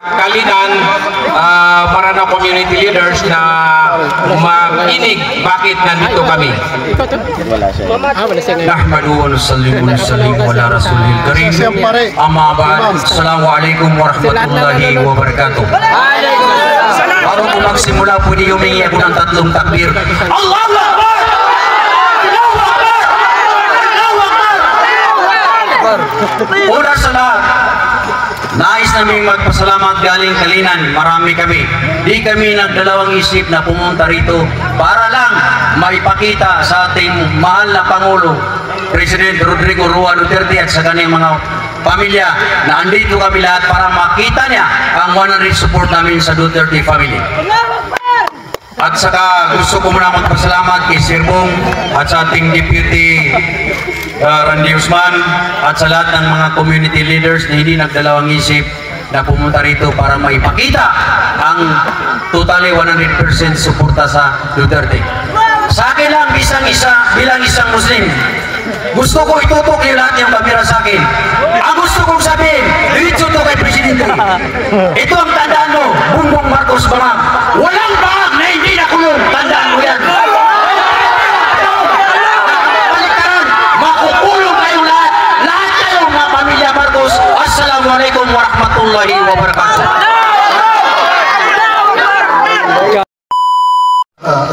Kalinan para na community leaders na makinig bakit nandito kami. Nahmadu wa nusallimu ala rasulil karim. Amma ba'd. Assalamualaikum warahmatullahi wabarakatuh. Baru ko magsimula po di humingi ako ng tatlong takbir. Allahu Akbar! Una sa lahat, nais namin magpasalamat galing Kalinan. Marami kami. Di kami nagdalawang isip na pumunta rito para lang maipakita sa ating mahal na Pangulo, President Rodrigo Roa Duterte at sa kanyang mga pamilya na andito kami lahat para makita niya ang 100 support namin sa Duterte family. At saka gusto ko muna magpasalamat kay Sir Bong at sa ating Deputy Randy Usman at sa lahat ng mga community leaders na hindi nagdalawang isip na pumunta rito para maipakita ang totally 100% suporta sa Duterte. Sa akin lang bilang isang Muslim, gusto ko itutok yung lahat yung kamera sa akin. Ang gusto kong sabihin, diretso to kay Presidente. Ito ang tandaan mo, Bongbong Marcos Barang. Walang bahag na hindi nakulong. Tandaan mo yan. Baliktaran, makukulong kayong lahat. Lahat kayong mga pamilya Marcos. Assalamualaikum warahmatullahi wabarakatuh.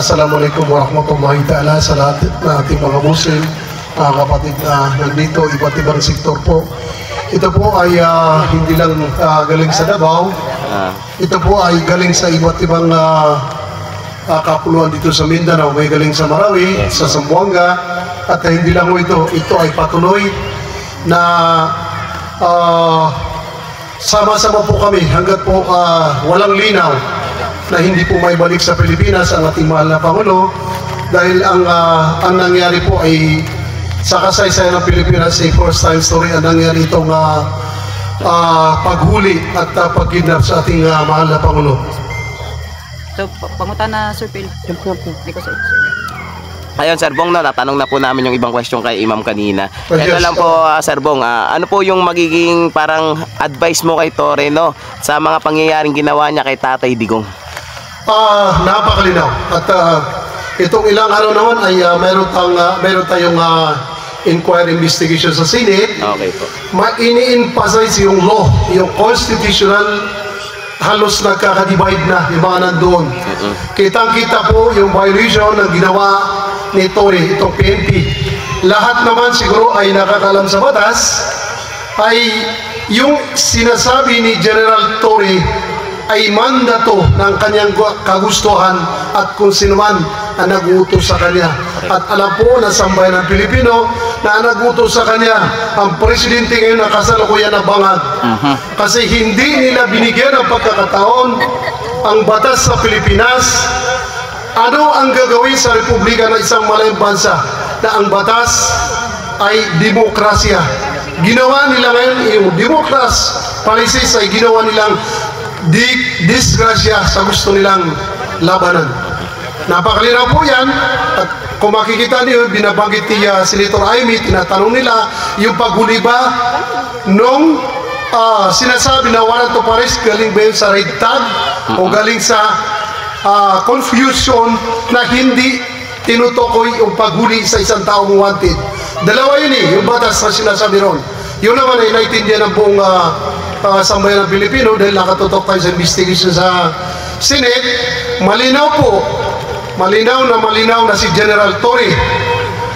Assalamualaikum warahmatullahi ta'ala sa lahat na ating mga Muslim, mga kapatid na nandito, iba't ibang sektor po. Ito po ay hindi lang galing sa Davao, ito po ay galing sa iba't ibang kapuluan dito sa Mindanao. May galing sa Marawi, sa Zamboanga, at hindi lang ito ay patuloy na sama-sama po kami hanggat po walang linaw na hindi po may balik sa Pilipinas ang ating mahal na Pangulo, dahil ang nangyari po ay sa kasaysayan ng Pilipinas ay first time story ang nangyari itong paghuli at pagkidnap sa ating mahal na Pangulo. So, pangutan na Sir Phil. Ayun, Sir Bong, natanong na po namin yung ibang question kay Imam kanina. Ito lang po, Sir Bong, ano po yung magiging parang advice mo kay Torre, no, sa mga pangyayaring ginawa niya kay Tatay Digong? Napakalinaw. At itong ilang araw naman ay meron tayong inquiry investigation sa Senate. Okay po. Ini-emphasize yung law, yung constitutional, halos nagkaka-divide na yung mga nandoon. Kitang-kita po yung violation ng ginawa ni Torre, itong PNP. Lahat naman siguro ay nakakalam sa batas, ay yung sinasabi ni General Torre ay mandato ng kanyang kagustuhan at kung sino man ang nag-utos sa kanya. At alam po na sambayan ng Pilipino na nag-utos sa kanya ang presidente ngayon na kasalukuyan na bangag. Kasi hindi nila binigyan ng pagkakataon ang batas sa Pilipinas. Ano ang gagawin sa Republika ng isang malayang bansa na ang batas ay demokrasya? Ginawa nila ngayon yung democracy policies ay ginawa nilang disgrasya sa gusto nilang labanan. Napakalinaw po yan. At kung makikita niyo, binabanggit ni Senator Amy, tinatanong nila yung paghuli ba nung sinasabi na warrant of arrest, galing ba yun sa red tag o galing sa confusion na hindi tinutukoy yung paghuli sa isang taong wanted. Dalawa yun yung batas na sinasabi ron. Yun naman ay naiintindihan ng buong sambayan ng Pilipino dahil nakatutok tayo sa investigation sa Senate. Malinaw na si General Torre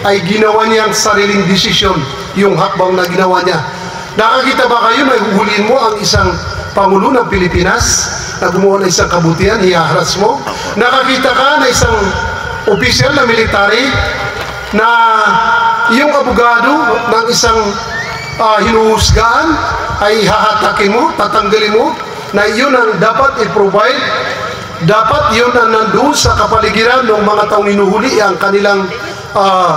ay ginawa niyang sariling desisyon, yung hakbang na ginawa niya. Nakakita ba kayo na huhulihin mo ang isang Pangulo ng Pilipinas na gumawa ng isang kabutihan, hihaharas mo? Nakakita ka na isang opisyal na military na yung abogado ng isang hinuhusgaan ay hahatakin mo, tatanggalin mo, na yun ang dapat i-provide, dapat yun ang nandoon sa kapaligiran ng mga taong hinuhuli ang kanilang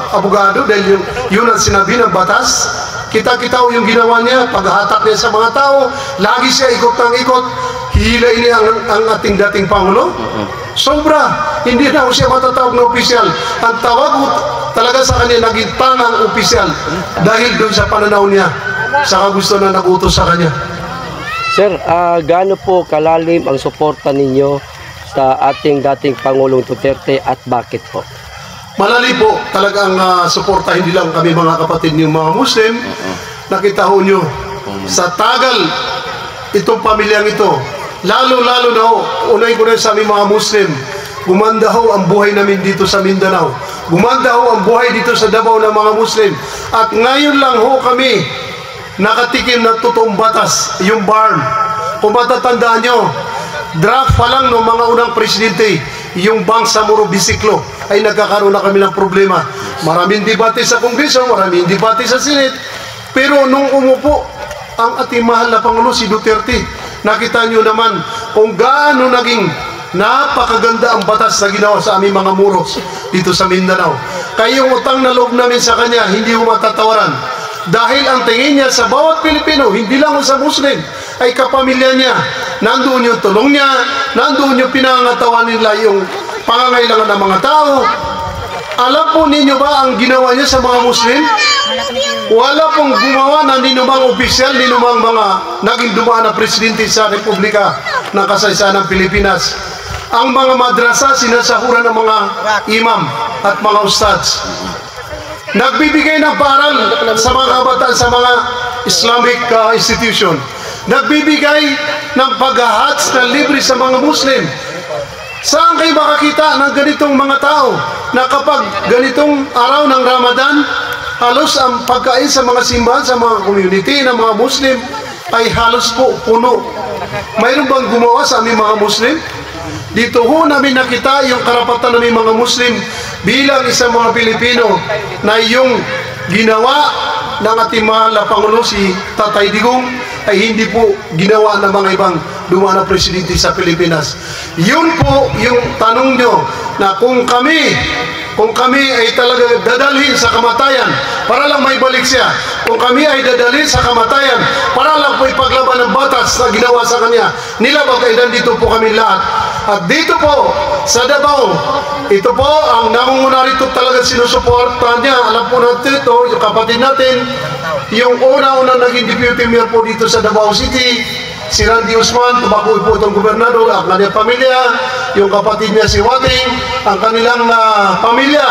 abogado, dahil yun ang sinabi ng batas. Kita-kita yung ginawa niya, paghahatak niya sa mga tao, lagi siya ikot ng ikot, hihilain niya ang ating dating Pangulo. Sobra, hindi na siya matatawag na opisyal. Ang tawag talaga sa kanya naging tangang opisyal dahil doon sa pananaw niya, sa gusto na nag-utos sa kanya. Sir, gaano po kalalim ang suporta ninyo sa ating dating Pangulong Duterte at bakit po? Malalim po talagang suporta, hindi lang kami mga kapatid yung mga Muslim. Nakita ho nyo, sa tagal itong pamilyang ito, lalo-lalo na ho, unay ko na sa aming mga Muslim, gumanda ho ang buhay namin dito sa Mindanao. Gumanda ho ang buhay dito sa Davao ng mga Muslim. At ngayon lang ho kami nakatikim na totoong batas, yung barn. Kung matatandaan nyo, draft pa lang ng mga unang presidente, yung Bangsa Moro Bisiklo, ay nagkakaroon na kami ng problema. Maraming debate sa Kongreso, maraming debate sa Senate, pero nung umupo ang ating mahal na Pangulo si Duterte, nakita nyo naman kung gaano naging napakaganda ang batas na ginawa sa aming mga muros dito sa Mindanao. Kaya yung utang na loob namin sa kanya, hindi mo matatawaran. Dahil ang tingin niya sa bawat Pilipino, hindi lang sa Muslim, ay kapamilya niya. Nandoon yung tulong niya, nandoon yung pinangatawan nila yung pangangailangan ng mga tao. Alam po ninyo ba ang ginawa niya sa mga Muslim? Wala pong gumawa ng ninumang opisyal, ninumang mga naging dumaan na presidente sa Republika ng Kasaysayan ng Pilipinas. Ang mga madrasa, sinasahuran ng mga imam at mga ustads. Nagbibigay ng paral sa mga kabataan sa mga Islamic institution. Nagbibigay ng paghahats na libre sa mga Muslim. Saan kayo makakita ng ganitong mga tao na kapag ganitong araw ng Ramadan, halos ang pagkain sa mga simbahan, sa mga community ng mga Muslim ay halos po puno. Mayroon bang gumawa sa aming mga Muslim? Dito ho namin nakita yung karapatan ng mga Muslim bilang isang mga Pilipino na yung ginawa ng ating mahal na Pangulo si Tatay Digong ay hindi po ginawa ng mga ibang dumaan na presidente sa Pilipinas. Yun po yung tanong nyo na kung kami ay talaga dadalhin sa kamatayan para lang may balik siya, kung kami ay dadalhin sa kamatayan para lang po ipaglaban ng batas na ginawa sa kanya, nilabag ay nandito po kami lahat. At dito po sa Davao, ito po ang nangunguna rito talaga sinusuportahan niya. Alam po natin ito, yung kapatid natin, yung una-una naging deputy mayor po dito sa Davao City, si Randy Usman, tumakoy po itong gobernador, ang kanyang pamilya, yung kapatid niya si Wating, ang kanilang pamilya,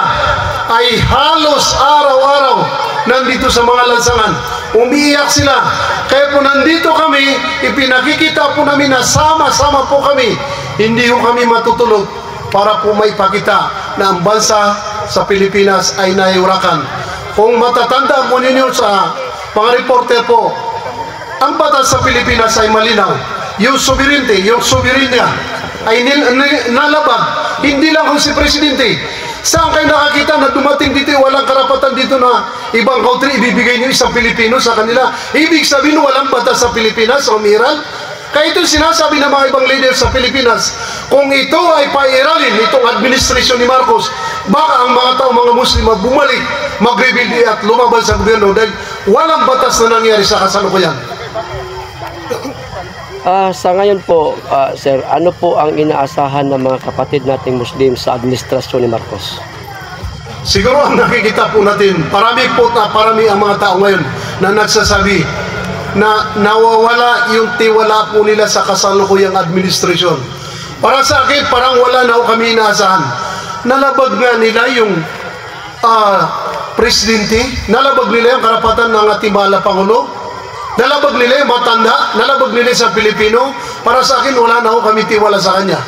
ay halos araw-araw nandito sa mga lansangan. Umiiyak sila. Kaya po nandito kami, ipinakikita po namin na sama-sama po kami. Hindi po kami matutulog para po maipakita na ang bansa sa Pilipinas ay naiurakan. Kung matatanda po ninyo sa mga reporter po, ang batas sa Pilipinas ay malinaw. Yung sovereignty, yung soberanya ay nalabag. Hindi lang kung si Presidente. Saan kayo nakakita na dumating dito, walang karapatan dito na ibang country ibibigay niyo isang Pilipino sa kanila? Ibig sabihin walang batas sa Pilipinas o umiral? Kaya ito sinasabi ng mga ibang leaders sa Pilipinas, kung ito ay pairalin, itong administrasyon ni Marcos, baka ang mga tao, mga Muslim, bumalik, magrebelde at lumaban sa gobyerno dahil walang batas na nangyari sa kasalukuyan. Sa ngayon po, sir, ano po ang inaasahan ng mga kapatid nating Muslim sa administrasyon ni Marcos? Siguro ang nakikita po natin, parami ang mga tao ngayon na nagsasabi na nawawala yung tiwala po nila sa kasalukuyang administrasyon. Para sa akin, parang wala na kami inaasahan. Nalabag nga nila yung presidente, nalabag nila yung karapatan ng ating mahal na Pangulo, nalabag nila yung matanda, nalabag nila sa Pilipino. Para sa akin, wala na kami tiwala sa kanya.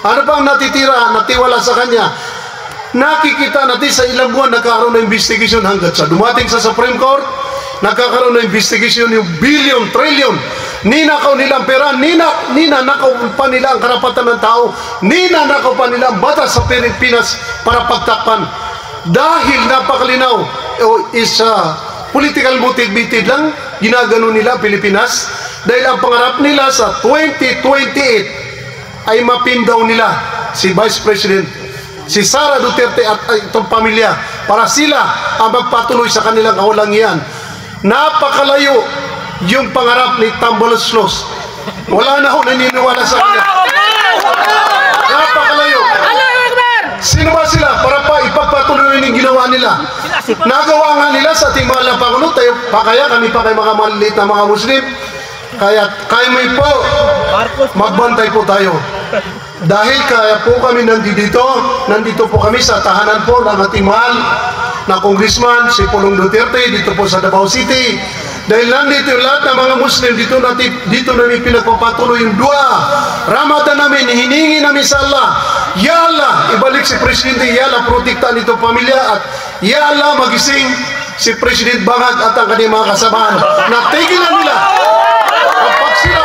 Ano pang natitira na tiwala sa kanya? Nakikita natin sa ilang buwan nagkakaroon ng investigation hanggat sa dumating sa Supreme Court, nagkakaroon ng investigation yung billion, trillion, ninakaw nilang pera, ninanakaw pa nila ang karapatan ng tao, ninanakaw pa nila ang batas sa Pilipinas para pagtakpan. Dahil napakalinaw, is political motivated lang, ginagano nila Pilipinas, dahil ang pangarap nila sa 2028 ay mapindaw nila si Vice President, si Sara Duterte at itong pamilya, para sila ang magpatuloy sa kanilang kawalangian. Napakalayo yung pangarap ni Tambaloslos. Wala na ho naniniwala sa kanya. Napakalayo. Sino ba sila para pa ipagpatuloy yung ginawa nila? Nagawa nga nila sa ating mahal na Pangulo, tayo pa kaya kami pa kay mga maliliit na mga Muslim. Kaya may po, magbantay po tayo. Dahil kaya po kami nandito po kami sa tahanan po ng ating mahal na Congressman, si Pulong Duterte, dito po sa Davao City. Dahil nandito yung lahat ng mga Muslim, dito namin pinagpapatuloy yung dua. Ramadan namin, hiningi namin sa Allah. Ya Allah, ibalik si Presidente, Ya Allah, protektahan itong pamilya, at Ya Allah, magising si President Bangag at ang kanyang mga kasamahan. Natigilan nila ang pagsira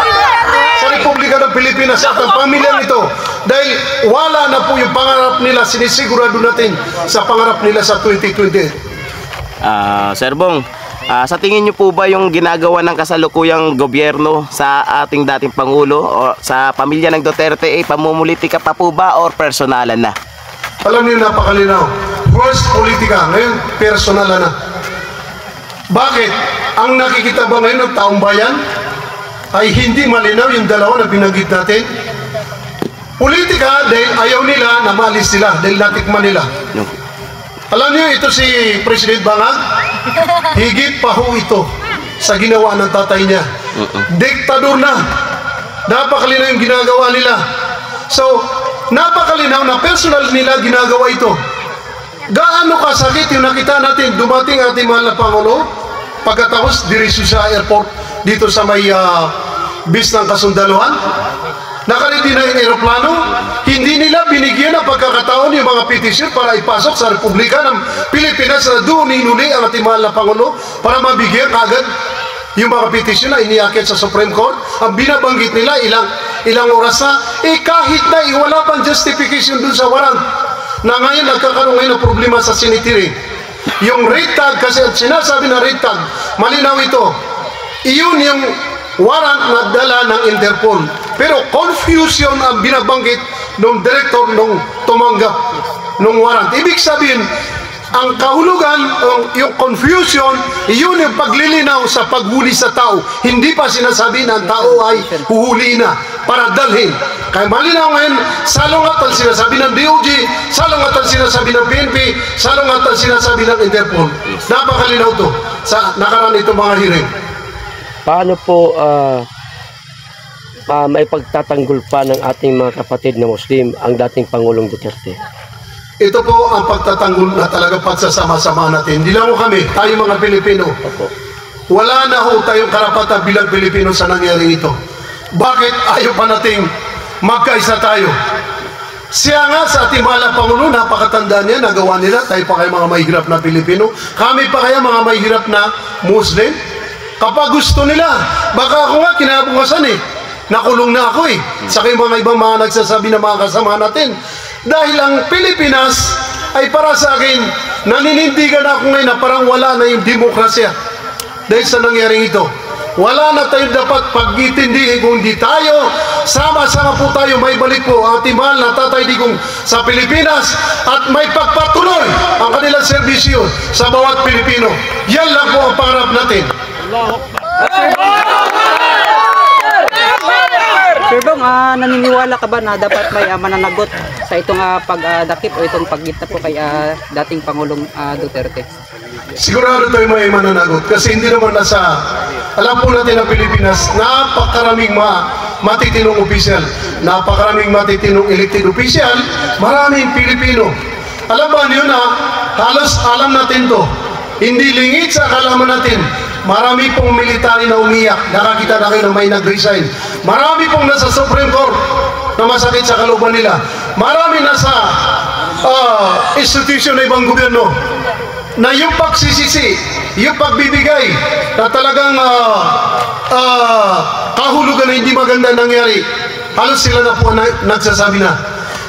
sa Republika ng Pilipinas at ang pamilyang ito. Dahil wala na po yung pangarap nila, sinisigurado natin sa pangarap nila sa 2020. Sir Bong, sa tingin niyo po ba yung ginagawa ng kasalukuyang gobyerno sa ating dating Pangulo o sa pamilya ng Duterte ay pamumulitika pa po ba or personalan na? Alam niyo, napakalinaw. First, politika. Ngayon, personalan na. Bakit? Ang nakikita ba ngayon ng taong bayan ay hindi malinaw yung dalawa na binanggit natin? Politika dahil ayaw nila na maalis sila dahil natikman nila. Alam niyo, ito si President Bangag, higit pa ho ito sa ginawa ng tatay niya. Diktador na. Napakalinaw yung ginagawa nila. So, napakalinaw na personal nila ginagawa ito. Gaano kasakit yung nakita natin dumating ating mahal na Pangulo pagkatapos diretso sa airport dito sa may bis ng kasundaluhan. Nakaredy na yung aeroplano, hindi nila binigyan ng pagkakataon yung mga petisyon para ipasok sa Republika ng Pilipinas na doon inuli ang ating mahal na Pangulo para mabigyan agad yung mga petisyon na iniakit sa Supreme Court. Ang binabanggit nila ilang oras na, kahit na wala pang justification dun sa warrant, na ngayon nagkakaroon ngayon ng problema sa sinitiri. Yung rate tag, kasi sinasabi na rate tag, malinaw ito, iyon yung warrant na dala ng Interpol. Pero confusion ang binabanggit ng director nung tumanggap ng warrant. Ibig sabihin, ang kahulugan, yung confusion, yun yung paglilinaw sa paghuli sa tao. Hindi pa sinasabi na ang tao ay huhuli na para dalhin. Kaya malinaw ngayon, salungatan sinasabi ng DOJ, salungatan sinasabi ng PNP, salungatan sinasabi ng Interpol. Napakalinaw to sa nakaraan itong mga hearing. Paano po may pagtatanggol pa ng ating mga kapatid na Muslim ang dating Pangulong Duterte? Ito po ang pagtatanggol na talaga pagsasama-sama natin. Hindi lang kami, tayo mga Pilipino. Wala na ho tayong karapatan bilang Pilipino sa nangyari ito. Bakit ayaw pa nating magkaisa tayo? Siya nga sa ating mahal na Pangulo, napakatanda niya, nagawa nila, tayo pa kayo mga mahihirap na Pilipino, kami pa kaya mga mahihirap na Muslim. Kapag gusto nila, baka ako nga kinabukasan nakulong na ako sa kayong mga ibang mga nagsasabi na mga kasama natin. Dahil ang Pilipinas ay para sa akin, naninindigan ako ngayon na parang wala na yung demokrasya. Dahil sa nangyaring ito, wala na tayong dapat pag-itindihin kung di tayo, sama-sama po tayo may balik po ang ating mahal na Tatay Digong sa Pilipinas at may pagpatuloy ang kanilang serbisyo sa bawat Pilipino. Yan lang po ang pangarap natin. Sir Bong, naniniwala ka ba na dapat may mananagot sa itong pagdakip o itong paggita po kay dating Pangulong Duterte? Sigurado tayo may mananagot kasi hindi naman alam po natin ang Pilipinas, napakaraming matitinong opisyal, napakaraming matitinong elected opisyal, maraming Pilipino. Alam ba niyo na halos alam natin to, hindi lingid sa akalaman natin. Marami pong military na umiyak, nakakita na kayo na may nag-resign. Marami pong nasa Supreme Court na masakit sa kalooban nila. Marami nasa institution na ibang gobyerno na yung pagsisisi, yung pagbibigay na talagang kahulugan na hindi maganda nangyari, halos sila na po nagsasabi na.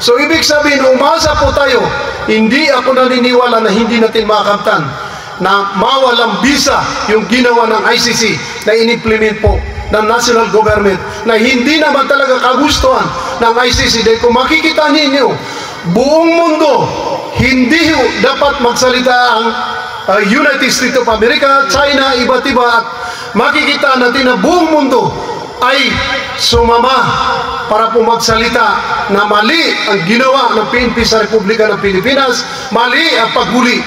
So ibig sabihin, umasa po tayo, hindi ako naniniwala na hindi natin makakamtan na mawalang bisa yung ginawa ng ICC na in-implement po ng national government na hindi naman talaga kagustuhan ng ICC. Dahil kung makikita ninyo, buong mundo hindi dapat magsalita ang United States of America, China, iba't iba, at makikita natin na buong mundo ay sumama para po magsalita na mali ang ginawa ng PNP sa Republika ng Pilipinas, mali ang paghuli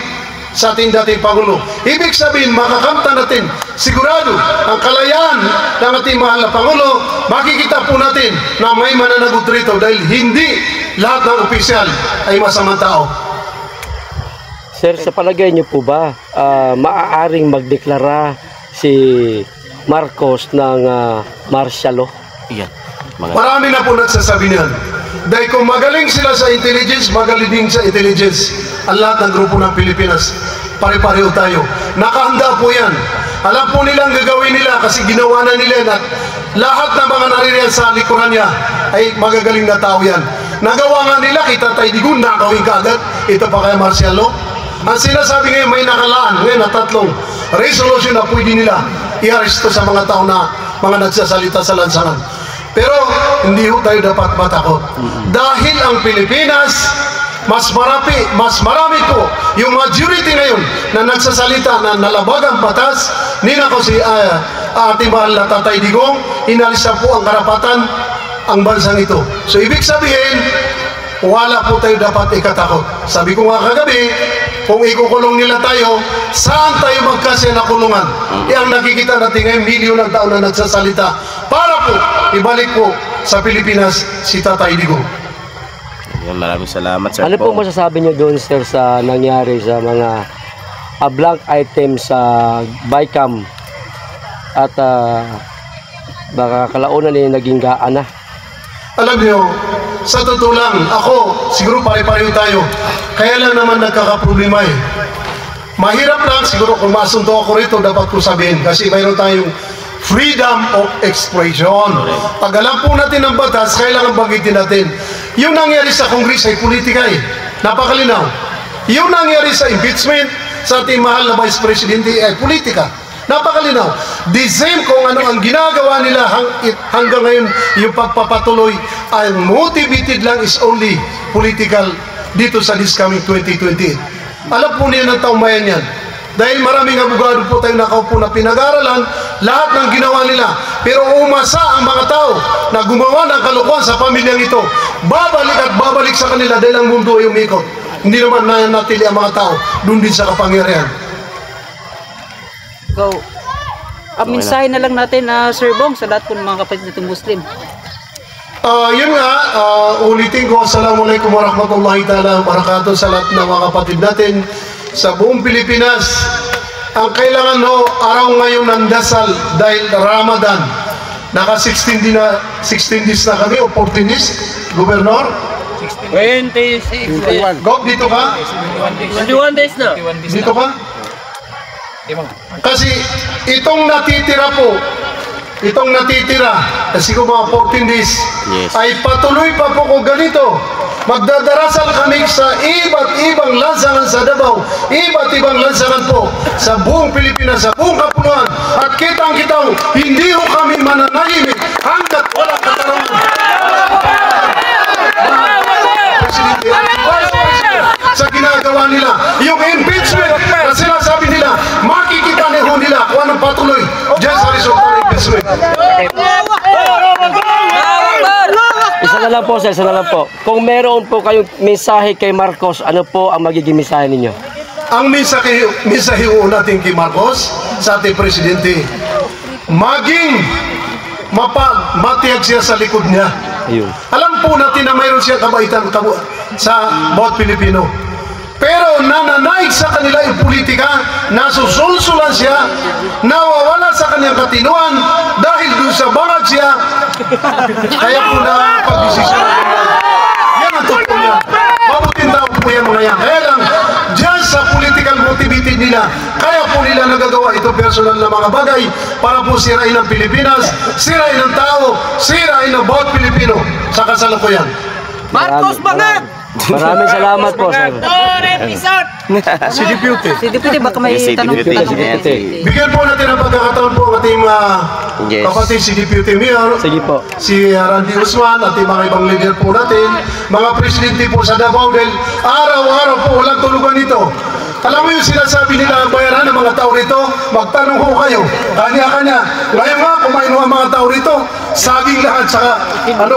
sa ating dating Pangulo. Ibig sabihin, makakamtan natin sigurado ang kalayaan ng ating mahal na Pangulo. Makikita po natin na may mananagot rito dahil hindi lahat ng opisyal ay masamang tao. Sir, sa palagay niyo po ba, maaaring magdeklara si Marcos ng martial law? Yan. Mga Marami na po nagsasabi niyan. Dahil kung magaling sila sa intelligence, magaling din sa intelligence ang lahat ng grupo ng Pilipinas. Pare-pareho tayo. Nakahanda po yan. Alam po nilang gagawin nila kasi ginawa na nila yan at lahat ng mga naririyan sa likuran niya ay magagaling na tao yan. Nagawa nga nila, kita tayo di kung nakawin ka agad. Ito pa kaya martial law. Ang sinasabi ngayon may nakalaan ngayon na 3 resolution na pwede nila i-aresto sa mga tao na mga nagsasalita sa lansangan. Pero hindi ho tayo dapat matakot. Dahil ang Pilipinas, mas marami po yung majority ngayon na nagsasalita na nalabag ang batas. Nina ko si ating mahal na Tatay Digong, inalis na po ang karapatan ang bansang ito. So ibig sabihin, wala po tayo dapat ikatakot. Sabi ko nga kagabi, kung ikukulong nila tayo, saan tayo magkasya na kulungan? Ang nakikita natin ngayon, milyon ng tao na nagsasalita para po ibalik po sa Pilipinas si Tatay Digong. Yan, maraming salamat, Sir Ano po Bong. masasabi niyo doon, sir, sa nangyari sa mga blank items sa BICAM at baka kalaunan naging gaan na? Alam niyo, sa totoo lang, ako, siguro pare-pareho tayo. Kaya lang naman nagkakaproblema eh. Mahirap lang, siguro kung masunto ako rito, dapat ko sabihin. Kasi mayroon tayong freedom of expression. Pag alam po natin ang batas, kailangan bagitin natin. Yung nangyari sa Congress ay politika eh. Napakalinaw. Yung nangyari sa impeachment sa ating mahal na Vice Presidente ay politika. Napakalinaw. The same kung ano ang ginagawa nila hanggang ngayon, yung pagpapatuloy, ang motivated lang is only political dito sa this coming 2028. Alam po niya ng taong bayan yan. Dahil maraming abogado po tayo nakaupo na pinag-aralan, lahat ng ginawa nila. Pero umasa ang mga tao na gumawa ng kalokohan sa pamilyang ito. Babalik at babalik sa kanila dahil ang mundo ay umikot. Hindi naman nanatili ang mga tao doon din sa kapangyarihan. So, mensahe na lang natin, Sir Bong, sa lahat po ng mga kapatid natin Muslim. Yun nga, ulitin ko, assalamualaikum warahmatullahi ta'ala wabarakatuh sa lahat ng mga kapatid natin sa buong Pilipinas. Ang kailangan araw ngayon ng dasal dahil Ramadan. Naka 16 days na kami o 14 days, Gobernador? 21 Gob, dito ka? 21 days na. Dito ka? Kasi itong natitira po, kasi kung mga 14 days, Yes. ay patuloy pa po kung ganito. Magdadarasal kami sa iba't ibang lansangan sa Davao, iba't ibang lansangan po sa buong Pilipinas, sa buong kapuluan. At kitang-kitang, hindi ho kami mananahimik hanggat walang katarungan. Sa ginagawa nila, yung impeachment na sinasabi nila, makikita nila kung anong patuloy dyan sa resulta ng impeachment. Isa na lang po, sir, isa na lang po. Kung meron po kayong mensahe kay Marcos, ano po ang magiging mensahe ninyo? Ang mensahe natin kay Marcos sa ating presidente, maging matiyag siya sa likod niya. Ayun. Alam po natin na mayroon siyang kabaitan sa bawat Pilipino. Pero nananaig sa kanila yung politika, nasusulsulan siya, nawawala sa kanyang katinuan dahil doon sa bangag siya, kaya po na pag-desisyon. Yan ang totoo niya. Mabuting tao po yan mga yan. Kaya lang, dyan sa political motivated nila, kaya po nila nagagawa ito personal na mga bagay para po sirain ang Pilipinas, sirain ang tao, sirain ang bawat Pilipino sa kasalukuyan. Marcos Bangat! Maraming salamat po, sir. Si Deputy. Si Deputy, baka may Yes, si tanong. Deputy. Yes, Bigyan po natin ang pagkakataon po ang ating Yes. kapatid si Deputy Mayor, Sige po. si Randy Usman at yung mga ibang leader po natin, mga presidente po sa Davao dahil araw-araw po walang tulugan nito. Alam mo yung sinasabi nila ang bayaran ng mga tao rito, magtanong ho kayo, kanya-kanya. Ngayon nga, kumain ho ang mga tao rito, saging lahat, saka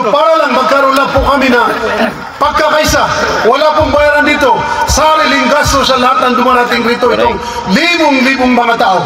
para lang magkaroon lang po kami na Pagkakaisa, wala pong bayaran dito. Sariling gasto sa lahat ng dumarating rito. Itong libong-libong mga tao.